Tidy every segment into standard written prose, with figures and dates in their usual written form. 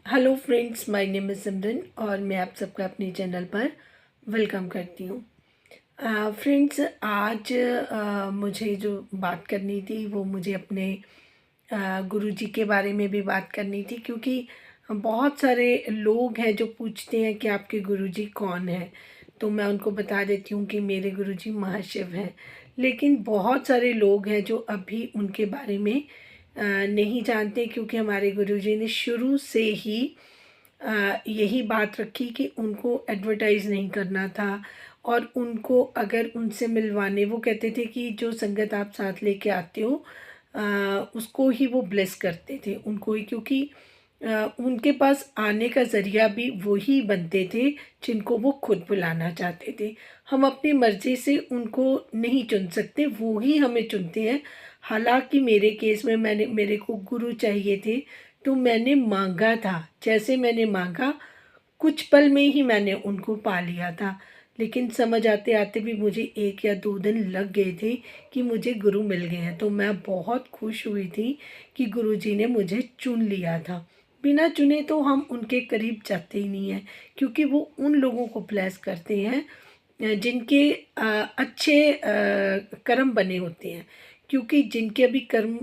Hello friends, my name is Simran और मैं आप सबका अपने चैनल पर वेलकम करती हूँ। फ्रेंड्स, आज मुझे जो बात करनी थी वो मुझे अपने गुरुजी के बारे में भी बात करनी थी, क्योंकि बहुत सारे लोग हैं जो पूछते हैं कि आपके गुरुजी कौन हैं। तो मैं उनको बता देती हूँ कि मेरे गुरुजी महाशिव हैं। लेकिन बहुत सारे लोग हैं जो अभी उनके बारे में नहीं जानते, क्योंकि हमारे गुरुजी ने शुरू से ही यही बात रखी कि उनको एडवर्टाइज़ नहीं करना था। और उनको अगर उनसे मिलवाने, वो कहते थे कि जो संगत आप साथ लेके आते हो उसको ही वो ब्लेस करते थे, उनको ही, क्योंकि उनके पास आने का ज़रिया भी वही बनते थे जिनको वो खुद बुलाना चाहते थे। हम अपनी मर्ज़ी से उनको नहीं चुन सकते, वो ही हमें चुनते हैं। हालाँकि मेरे केस में मेरे को गुरु चाहिए थे, तो मैंने माँगा था। जैसे मैंने माँगा, कुछ पल में ही मैंने उनको पा लिया था। लेकिन समझ आते-आते भी मुझे 1 या 2 दिन लग गए थे कि मुझे गुरु मिल गए हैं। तो मैं बहुत खुश हुई थी कि गुरुजी ने मुझे चुन लिया था। बिना चुने तो हम उनके करीब जाते ही नहीं हैं, क्योंकि वो उन लोगों को ब्लेस करते हैं जिनके अच्छे कर्म बने होते हैं। क्योंकि जिनके अभी कर्म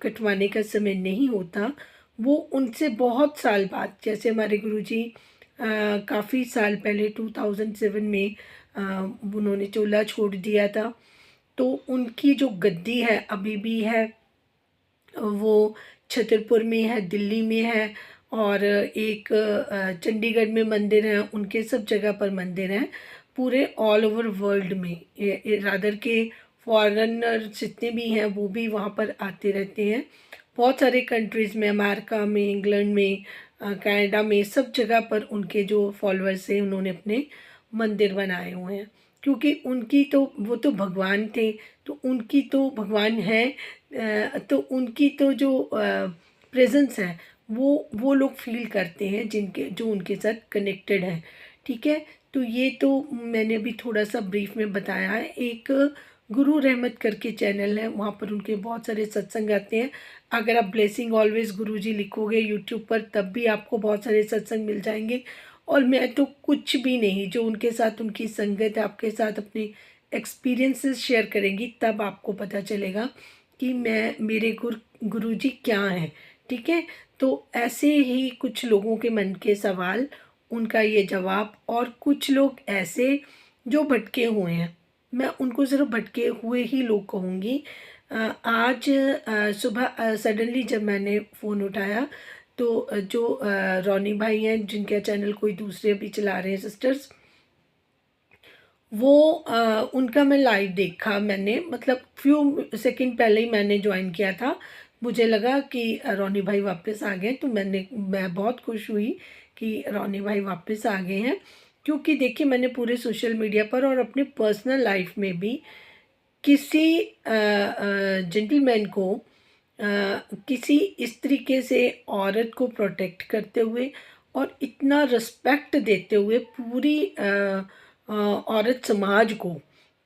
कटवाने का समय नहीं होता, वो उनसे बहुत साल बाद, जैसे हमारे गुरुजी काफ़ी साल पहले 2007 में उन्होंने चोला छोड़ दिया था। तो उनकी जो गद्दी है अभी भी है, वो छतरपुर में है, दिल्ली में है, और एक चंडीगढ़ में मंदिर हैं, उनके सब जगह पर मंदिर हैं, पूरे ऑल ओवर वर्ल्ड में। रादर के फॉरेनर जितने भी हैं वो भी वहाँ पर आते रहते हैं। बहुत सारे कंट्रीज़ में, अमेरिका में, इंग्लैंड में, कनाडा में, सब जगह पर उनके जो फॉलोअर्स हैं उन्होंने अपने मंदिर बनाए हुए हैं। क्योंकि उनकी तो, वो तो भगवान थे, तो उनकी तो भगवान है, तो उनकी तो जो प्रेजेंस है वो लोग फील करते हैं जिनके जो उनके साथ कनेक्टेड हैं। ठीक है, तो ये तो मैंने अभी थोड़ा सा ब्रीफ में बताया है। एक गुरु रहमत करके चैनल है, वहाँ पर उनके बहुत सारे सत्संग आते हैं। अगर आप ब्लेसिंग ऑलवेज गुरुजी लिखोगे यूट्यूब पर, तब भी आपको बहुत सारे सत्संग मिल जाएंगे। और मैं तो कुछ भी नहीं, जो उनके साथ उनकी संगत है, आपके साथ अपने एक्सपीरियंसेस शेयर करेंगी, तब आपको पता चलेगा कि मैं, मेरे गुरुजी क्या हैं। ठीक है, तो ऐसे ही कुछ लोगों के मन के सवाल, उनका ये जवाब। और कुछ लोग ऐसे जो भटके हुए हैं, मैं उनको सिर्फ भटके हुए ही लोग कहूँगी। आज सुबह सडनली जब मैंने फ़ोन उठाया, तो जो रोनी भाई हैं, जिनका चैनल कोई दूसरे भी चला रहे हैं सिस्टर्स, वो उनका मैं लाइव देखा मैंने, मतलब फ्यू सेकंड पहले ही मैंने ज्वाइन किया था। मुझे लगा कि रोनी भाई वापस आ गए, तो मैं बहुत खुश हुई कि रोनी भाई वापस आ गए हैं। क्योंकि देखिए, मैंने पूरे सोशल मीडिया पर और अपने पर्सनल लाइफ में भी किसी जेंटलमैन को किसी इस तरीके से औरत को प्रोटेक्ट करते हुए और इतना रिस्पेक्ट देते हुए पूरी औरत समाज को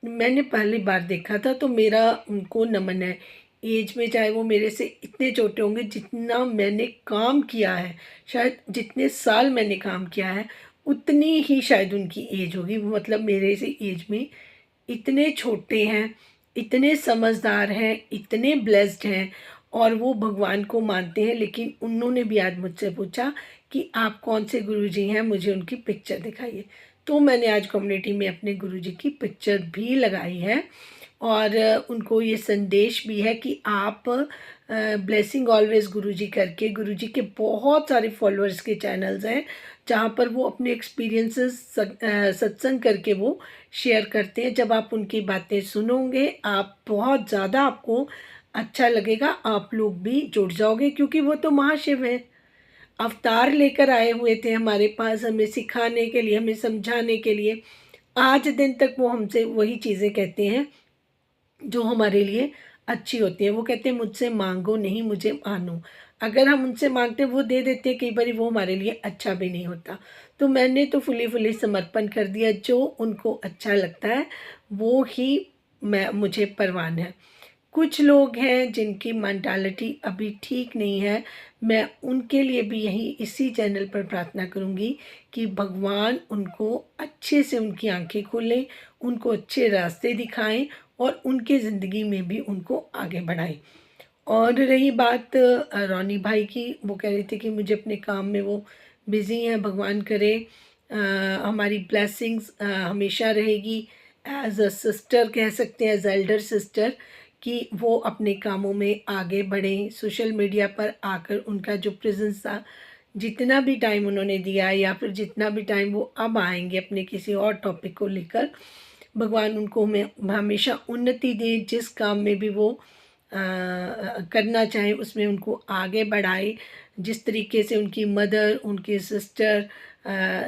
मैंने पहली बार देखा था। तो मेरा उनको नमन है। एज में चाहे वो मेरे से इतने छोटे होंगे, जितना मैंने काम किया है, शायद जितने साल मैंने काम किया है उतनी ही शायद उनकी एज होगी। वो मतलब मेरे से एज में इतने छोटे हैं, इतने समझदार हैं, इतने ब्लेस्ड हैं, और वो भगवान को मानते हैं। लेकिन उन्होंने भी आज मुझसे पूछा कि आप कौन से गुरुजी हैं, मुझे उनकी पिक्चर दिखाइए। तो मैंने आज कम्युनिटी में अपने गुरुजी की पिक्चर भी लगाई है, और उनको ये संदेश भी है कि आप ब्लेसिंग ऑलवेज गुरुजी करके, गुरुजी के बहुत सारे फॉलोअर्स के चैनल्स हैं जहाँ पर वो अपने एक्सपीरियंसेस सत्संग करके वो शेयर करते हैं। जब आप उनकी बातें सुनोगे, आप बहुत ज़्यादा, आपको अच्छा लगेगा, आप लोग भी जुड़ जाओगे, क्योंकि वो तो महाशिव हैं। अवतार लेकर आए हुए थे हमारे पास, हमें सिखाने के लिए, हमें समझाने के लिए। आज दिन तक वो हमसे वही चीज़ें कहते हैं जो हमारे लिए अच्छी होती है। वो कहते हैं, मुझसे मांगो नहीं, मुझे मानो। अगर हम उनसे मांगते, वो दे देते, कई बार वो हमारे लिए अच्छा भी नहीं होता। तो मैंने तो फुली फुली समर्पण कर दिया, जो उनको अच्छा लगता है वो ही मैं, मुझे परवान है। कुछ लोग हैं जिनकी मेंटालिटी अभी ठीक नहीं है, मैं उनके लिए भी यही इसी चैनल पर प्रार्थना करूँगी कि भगवान उनको अच्छे से उनकी आंखें खोलें, उनको अच्छे रास्ते दिखाएं और उनके ज़िंदगी में भी उनको आगे बढ़ाएं। और रही बात रोनी भाई की, वो कह रहे थे कि मुझे अपने काम में वो बिज़ी हैं, भगवान करे हमारी ब्लेसिंग्स हमेशा रहेगी। एज अ सिस्टर कह सकते हैं, एज एल्डर सिस्टर, कि वो अपने कामों में आगे बढ़ें। सोशल मीडिया पर आकर उनका जो प्रेजेंस था, जितना भी टाइम उन्होंने दिया या फिर जितना भी टाइम वो अब आएंगे अपने किसी और टॉपिक को लेकर, भगवान उनको में हमेशा उन्नति दे। जिस काम में भी वो करना चाहे उसमें उनको आगे बढ़ाए। जिस तरीके से उनकी मदर, उनकी सिस्टर,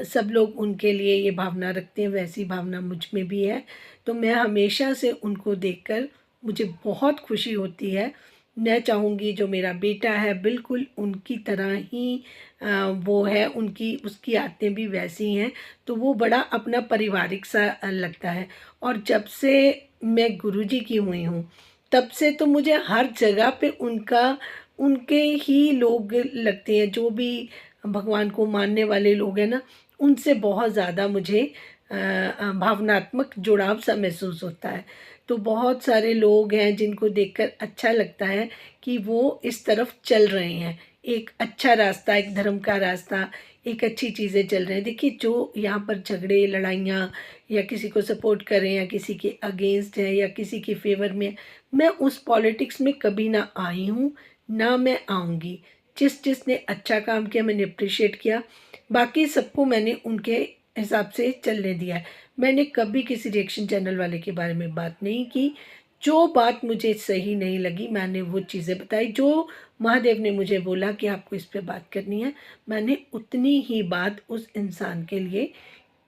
सब लोग उनके लिए ये भावना रखते हैं, वैसी भावना मुझ में भी है। तो मैं हमेशा से उनको देखकर मुझे बहुत खुशी होती है। मैं चाहूँगी जो मेरा बेटा है बिल्कुल उनकी तरह ही वो है, उनकी उसकी आदतें भी वैसी हैं। तो वो बड़ा अपना पारिवारिक सा लगता है। और जब से मैं गुरुजी की हुई हूँ, तब से तो मुझे हर जगह पे उनके ही लोग लगते हैं। जो भी भगवान को मानने वाले लोग हैं ना, उनसे बहुत ज़्यादा मुझे भावनात्मक जुड़ाव सा महसूस होता है। तो बहुत सारे लोग हैं जिनको देखकर अच्छा लगता है कि वो इस तरफ चल रहे हैं, एक अच्छा रास्ता, एक धर्म का रास्ता, एक अच्छी चीज़ें चल रहे हैं। देखिए, जो यहाँ पर झगड़े, लड़ाइयाँ, या किसी को सपोर्ट करें या किसी के अगेंस्ट है या किसी के फेवर में, मैं उस पॉलिटिक्स में कभी ना आई हूँ, ना मैं आऊँगी। जिसने अच्छा काम किया मैंने अप्रिशिएट किया, बाकी सबको मैंने उनके हिसाब से चलने दिया है। मैंने कभी किसी रिएक्शन चैनल वाले के बारे में बात नहीं की। जो बात मुझे सही नहीं लगी मैंने वो चीज़ें बताई। जो महादेव ने मुझे बोला कि आपको इस पे बात करनी है, मैंने उतनी ही बात उस इंसान के लिए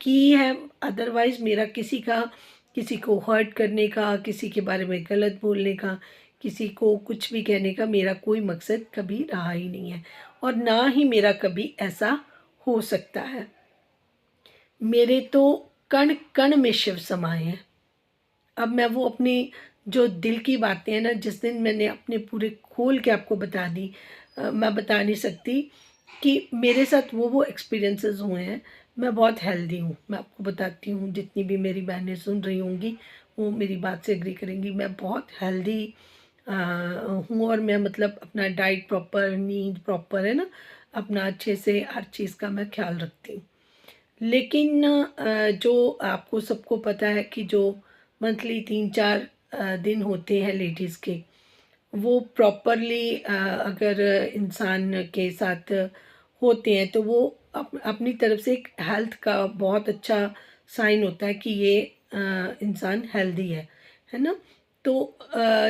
की है। अदरवाइज़ मेरा किसी को हर्ट करने का, किसी के बारे में गलत बोलने का, किसी को कुछ भी कहने का मेरा कोई मकसद कभी रहा ही नहीं है, और ना ही मेरा कभी ऐसा हो सकता है। मेरे तो कण कण में शिव समाए हैं। अब मैं वो अपनी जो दिल की बातें हैं ना, जिस दिन मैंने अपने पूरे खोल के आपको बता दी, मैं बता नहीं सकती कि मेरे साथ वो एक्सपीरियंसेस हुए हैं। मैं बहुत हेल्दी हूँ, मैं आपको बताती हूँ। जितनी भी मेरी बहनें सुन रही होंगी वो मेरी बात से एग्री करेंगी। मैं बहुत हेल्दी हूँ, और मैं मतलब अपना डाइट प्रॉपर, नींद प्रॉपर है ना, अपना अच्छे से हर चीज़ का मैं ख्याल रखती हूँ। लेकिन जो आपको सबको पता है कि जो मंथली 3-4 दिन होते हैं लेडीज़ के, वो प्रॉपरली अगर इंसान के साथ होते हैं तो वो अपनी तरफ से एक हेल्थ का बहुत अच्छा साइन होता है कि ये इंसान हेल्दी है ना। तो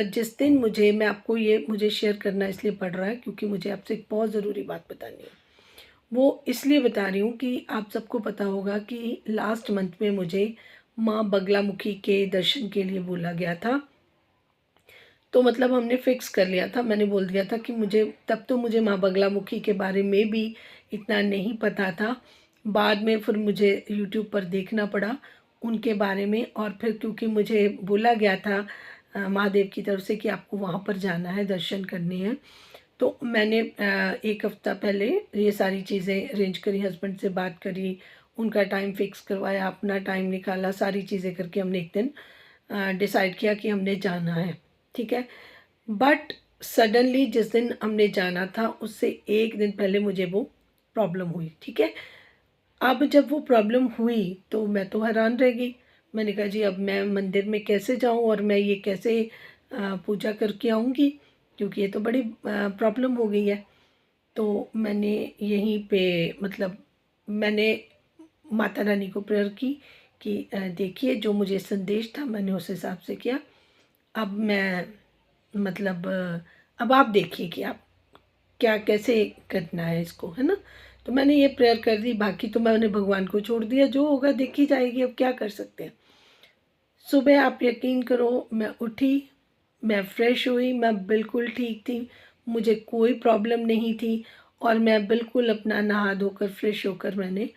जिस दिन मैं आपको ये मुझे शेयर करना इसलिए पड़ रहा है क्योंकि मुझे आपसे एक बहुत ज़रूरी बात बतानी है। वो इसलिए बता रही हूँ कि आप सबको पता होगा कि लास्ट मंथ में मुझे माँ बगलामुखी के दर्शन के लिए बोला गया था। तो मतलब हमने फिक्स कर लिया था, मैंने बोल दिया था कि मुझे माँ बगलामुखी के बारे में भी इतना नहीं पता था। बाद में फिर मुझे यूट्यूब पर देखना पड़ा उनके बारे में, और फिर क्योंकि मुझे बोला गया था महादेव की तरफ से कि आपको वहाँ पर जाना है, दर्शन करने हैं, तो मैंने 1 हफ्ता पहले ये सारी चीज़ें अरेंज करी, हस्बैंड से बात करी, उनका टाइम फिक्स करवाया, अपना टाइम निकाला, सारी चीज़ें करके हमने एक दिन डिसाइड किया कि हमने जाना है, ठीक है। बट सडनली जिस दिन हमने जाना था उससे 1 दिन पहले मुझे वो प्रॉब्लम हुई, ठीक है। अब जब वो प्रॉब्लम हुई तो मैं तो हैरान रह गई। मैंने कहा जी अब मैं मंदिर में कैसे जाऊं और मैं ये कैसे पूजा करके आऊँगी, क्योंकि ये तो बड़ी प्रॉब्लम हो गई है। तो मैंने यहीं पे मतलब मैंने माता रानी को प्रेयर की कि देखिए जो मुझे संदेश था मैंने उस हिसाब से किया। अब मैं मतलब अब आप देखिए कि आप क्या कैसे करना है इसको, है ना। तो मैंने ये प्रेयर कर दी, बाकी तो मैंने भगवान को छोड़ दिया, जो होगा देखी जाएगी, अब क्या कर सकते हैं। सुबह आप यकीन करो मैं उठी, मैं फ्रेश हुई, मैं बिल्कुल ठीक थी, मुझे कोई प्रॉब्लम नहीं थी, और मैं बिल्कुल अपना नहा धोकर फ्रेश होकर मैंने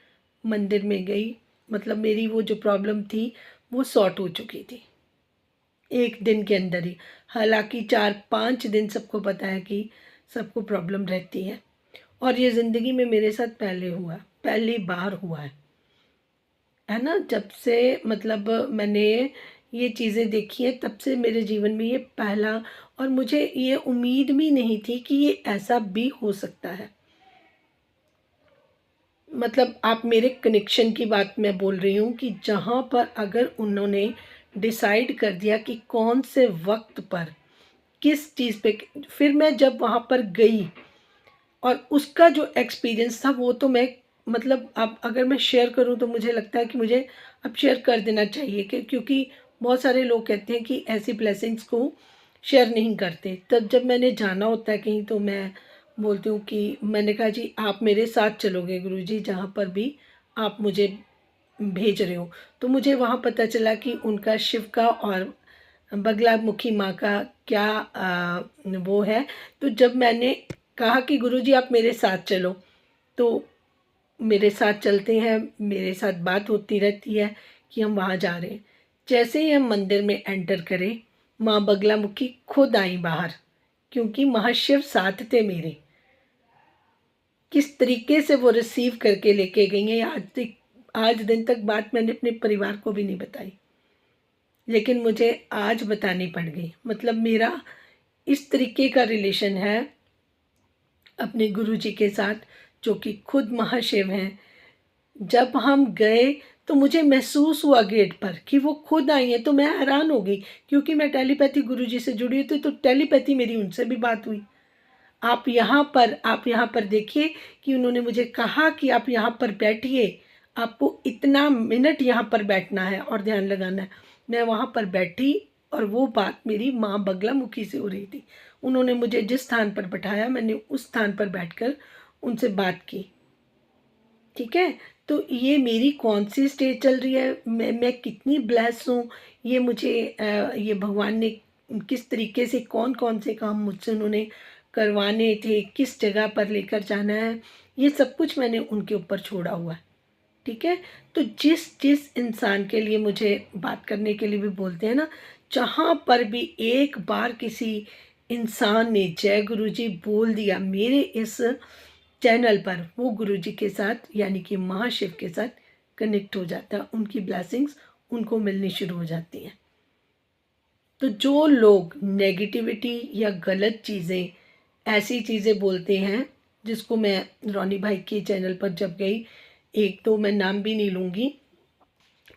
मंदिर में गई। मतलब मेरी वो जो प्रॉब्लम थी वो सॉर्ट हो चुकी थी। एक दिन के अंदर ही। हालांकि 4-5 दिन सबको पता है कि सबको प्रॉब्लम रहती है, और ये ज़िंदगी में मेरे साथ पहले हुआ, पहली बार हुआ है ना। जब से मतलब मैंने ये चीज़ें देखी हैं, तब से मेरे जीवन में ये पहला, और मुझे ये उम्मीद भी नहीं थी कि ये ऐसा भी हो सकता है। मतलब आप मेरे कनेक्शन की बात मैं बोल रही हूँ कि जहाँ पर अगर उन्होंने डिसाइड कर दिया कि कौन से वक्त पर किस चीज़ पे, फिर मैं जब वहाँ पर गई और उसका जो एक्सपीरियंस था वो तो मैं, मतलब अब अगर मैं शेयर करूँ तो मुझे लगता है कि मुझे अब शेयर कर देना चाहिए, कि क्योंकि बहुत सारे लोग कहते हैं कि ऐसी ब्लेसिंग्स को शेयर नहीं करते। तब जब मैंने जाना होता है कहीं तो मैं बोलती हूँ कि मैंने कहा जी आप मेरे साथ चलोगे गुरुजी, जहाँ पर भी आप मुझे भेज रहे हो। तो मुझे वहाँ पता चला कि उनका शिव का और बगलामुखी माँ का क्या वो है। तो जब मैंने कहा कि गुरुजी आप मेरे साथ चलो, तो मेरे साथ चलते हैं, मेरे साथ बात होती रहती है कि हम वहाँ जा रहे हैं। जैसे ही हम मंदिर में एंटर करें, माँ बगलामुखी खुद आई बाहर, क्योंकि महाशिव साथ थे मेरे। किस तरीके से वो रिसीव करके लेके गई हैं, आज दिन तक बात मैंने अपने परिवार को भी नहीं बताई, लेकिन मुझे आज बतानी पड़ गई। मतलब मेरा इस तरीके का रिलेशन है अपने गुरुजी के साथ, जो कि खुद महाशिव हैं। जब हम गए तो मुझे महसूस हुआ गेट पर कि वो खुद आई हैं, तो मैं हैरान हो गई, क्योंकि मैं टेलीपैथी गुरुजी से जुड़ी हुई थी, तो टेलीपैथी मेरी उनसे भी बात हुई। आप यहाँ पर देखिए कि उन्होंने मुझे कहा कि आप यहाँ पर बैठिए, आपको इतना मिनट यहाँ पर बैठना है और ध्यान लगाना है। मैं वहाँ पर बैठी और वो बात मेरी माँ बगलामुखी से हो रही थी। उन्होंने मुझे जिस स्थान पर बैठाया, मैंने उस स्थान पर बैठकर उनसे बात की। ठीक है, तो ये मेरी कौन सी स्टेज चल रही है, मैं कितनी ब्लेस हूँ, ये मुझे ये भगवान ने किस तरीके से कौन कौन से काम मुझसे उन्होंने करवाने थे, किस जगह पर लेकर जाना है, ये सब कुछ मैंने उनके ऊपर छोड़ा हुआ है। ठीक है, तो जिस जिस इंसान के लिए मुझे बात करने के लिए भी बोलते हैं ना, जहाँ पर भी एक बार किसी इंसान ने जय गुरु जी बोल दिया मेरे इस चैनल पर, वो गुरुजी के साथ यानी कि महाशिव के साथ कनेक्ट हो जाता है, उनकी ब्लेसिंग्स उनको मिलनी शुरू हो जाती हैं। तो जो लोग नेगेटिविटी या गलत चीज़ें, ऐसी चीज़ें बोलते हैं, जिसको मैं रोनी भाई के चैनल पर जब गई, एक तो मैं नाम भी नहीं लूँगी,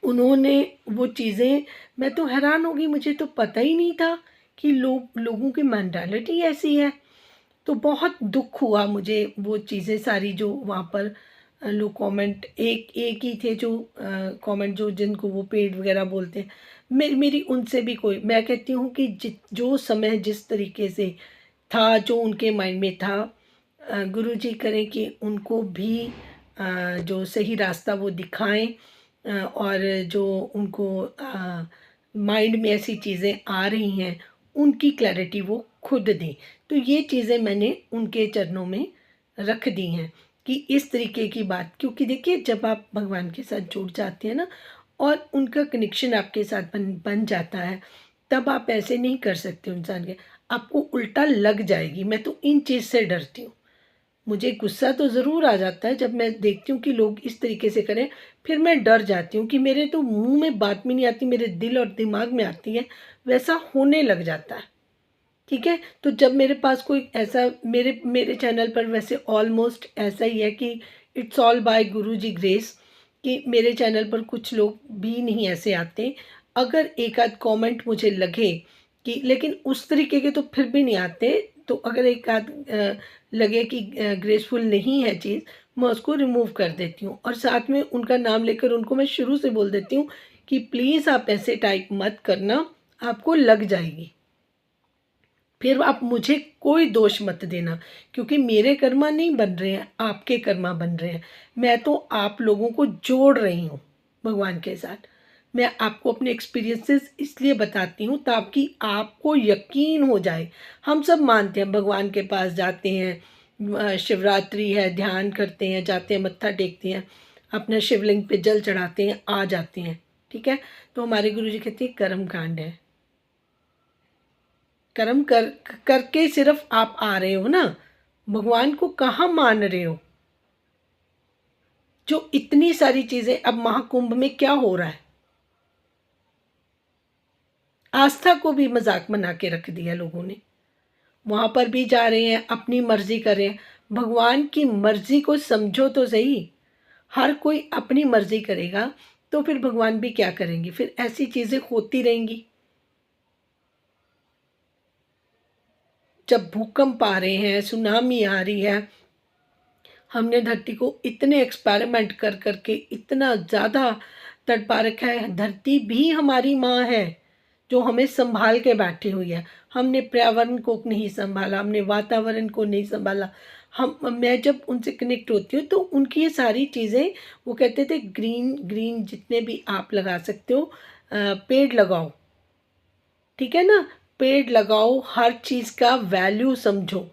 उन्होंने वो चीज़ें, मैं तो हैरान हो गई, मुझे तो पता ही नहीं था कि लोगों की मेंटालिटी ऐसी है। तो बहुत दुख हुआ मुझे वो चीज़ें सारी, जो वहाँ पर लोग कमेंट, एक एक ही थे जो कमेंट, जो जिनको वो पेड वगैरह बोलते हैं। मेरी उनसे भी कोई, मैं कहती हूँ कि जो समय जिस तरीके से था, जो उनके माइंड में था, गुरुजी करें कि उनको भी जो सही रास्ता वो दिखाएं, और जो उनको माइंड में ऐसी चीज़ें आ रही हैं, उनकी क्लैरिटी वो खुद दें। तो ये चीज़ें मैंने उनके चरणों में रख दी हैं कि इस तरीके की बात, क्योंकि देखिए जब आप भगवान के साथ जुड़ जाते हैं ना, और उनका कनेक्शन आपके साथ बन जाता है, तब आप ऐसे नहीं कर सकते इंसान के, आपको उल्टा लग जाएगी। मैं तो इन चीज़ से डरती हूँ। मुझे गुस्सा तो ज़रूर आ जाता है जब मैं देखती हूँ कि लोग इस तरीके से करें, फिर मैं डर जाती हूँ कि मेरे तो मुंह में बात भी नहीं आती, मेरे दिल और दिमाग में आती है, वैसा होने लग जाता है। ठीक है, तो जब मेरे पास कोई ऐसा, मेरे मेरे चैनल पर वैसे ऑलमोस्ट ऐसा ही है कि it's all bye Guru ji grace, कि मेरे चैनल पर कुछ लोग भी नहीं ऐसे आते। अगर एक आध कमेंट मुझे लगे कि, लेकिन उस तरीके के तो फिर भी नहीं आते, तो अगर एक आध लगे कि ग्रेसफुल नहीं है चीज़, मैं उसको रिमूव कर देती हूँ, और साथ में उनका नाम लेकर उनको मैं शुरू से बोल देती हूँ कि प्लीज़ आप ऐसे टाइप मत करना, आपको लग जाएगी। फिर आप मुझे कोई दोष मत देना, क्योंकि मेरे कर्मा नहीं बन रहे हैं, आपके कर्मा बन रहे हैं। मैं तो आप लोगों को जोड़ रही हूँ भगवान के साथ। मैं आपको अपने एक्सपीरियंसेस इसलिए बताती हूँ ताकि आपको यकीन हो जाए। हम सब मानते हैं, भगवान के पास जाते हैं, शिवरात्रि है, ध्यान करते हैं, जाते हैं, मत्था टेकते हैं, अपना शिवलिंग पे जल चढ़ाते हैं, आ जाते हैं। ठीक है, तो हमारे गुरु जी कहते हैं कर्म कांड है। कर्म करके सिर्फ आप आ रहे हो ना, भगवान को कहाँ मान रहे हो? जो इतनी सारी चीज़ें, अब महाकुंभ में क्या हो रहा है, आस्था को भी मजाक बना के रख दिया लोगों ने। वहाँ पर भी जा रहे हैं, अपनी मर्जी कर रहे हैं। भगवान की मर्जी को समझो तो सही। हर कोई अपनी मर्जी करेगा तो फिर भगवान भी क्या करेंगे? फिर ऐसी चीज़ें होती रहेंगी। जब भूकंप आ रहे हैं, सुनामी आ रही है, हमने धरती को इतने एक्सपेरिमेंट कर करके इतना ज़्यादा तड़पा रखा है। धरती भी हमारी माँ है जो हमें संभाल के बैठी हुई है। हमने पर्यावरण को नहीं संभाला, हमने वातावरण को नहीं संभाला। मैं जब उनसे कनेक्ट होती हूँ तो उनकी ये सारी चीज़ें, वो कहते थे ग्रीन ग्रीन जितने भी आप लगा सकते हो पेड़ लगाओ, ठीक है ना, पेड़ लगाओ, हर चीज़ का वैल्यू समझो।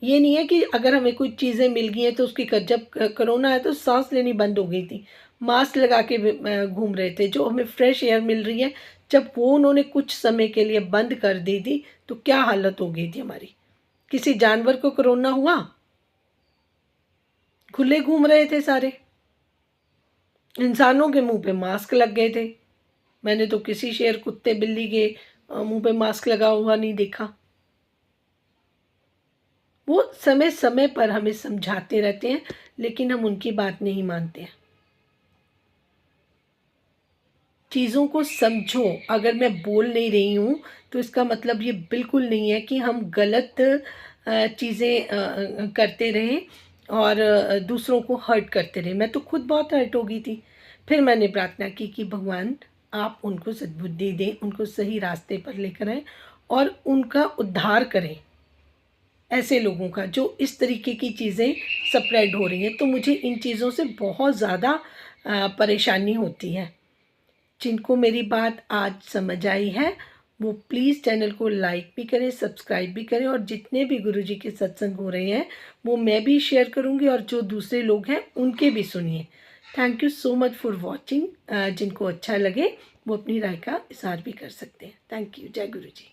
ये नहीं है कि अगर हमें कुछ चीज़ें मिल गई हैं तो उसकी जब कोरोना आया तो सांस लेनी बंद हो गई थी, मास्क लगा के घूम रहे थे। जो हमें फ्रेश एयर मिल रही है, जब वो उन्होंने कुछ समय के लिए बंद कर दी थी तो क्या हालत हो गई थी हमारी। किसी जानवर को कोरोना हुआ? खुले घूम रहे थे सारे। इंसानों के मुंह पे मास्क लग गए थे। मैंने तो किसी शेर, कुत्ते, बिल्ली के मुंह पे मास्क लगा हुआ नहीं देखा। वो समय समय पर हमें समझाते रहते हैं लेकिन हम उनकी बात नहीं मानते हैं। चीज़ों को समझो। अगर मैं बोल नहीं रही हूँ तो इसका मतलब ये बिल्कुल नहीं है कि हम गलत चीज़ें करते रहें और दूसरों को हर्ट करते रहें। मैं तो खुद बहुत हर्ट हो गई थी। फिर मैंने प्रार्थना की कि भगवान आप उनको सद्बुद्धि दें, उनको सही रास्ते पर लेकर आएँ और उनका उद्धार करें, ऐसे लोगों का जो इस तरीके की चीज़ें स्प्रेड हो रही हैं। तो मुझे इन चीज़ों से बहुत ज़्यादा परेशानी होती है। जिनको मेरी बात आज समझ आई है वो प्लीज़ चैनल को लाइक भी करें, सब्सक्राइब भी करें, और जितने भी गुरुजी के सत्संग हो रहे हैं वो मैं भी शेयर करूँगी और जो दूसरे लोग हैं उनके भी सुनिए। Thank you so much for watching. जिनको अच्छा लगे वो अपनी राय का इज़हार भी कर सकते हैं। Thank you. जय गुरु जी।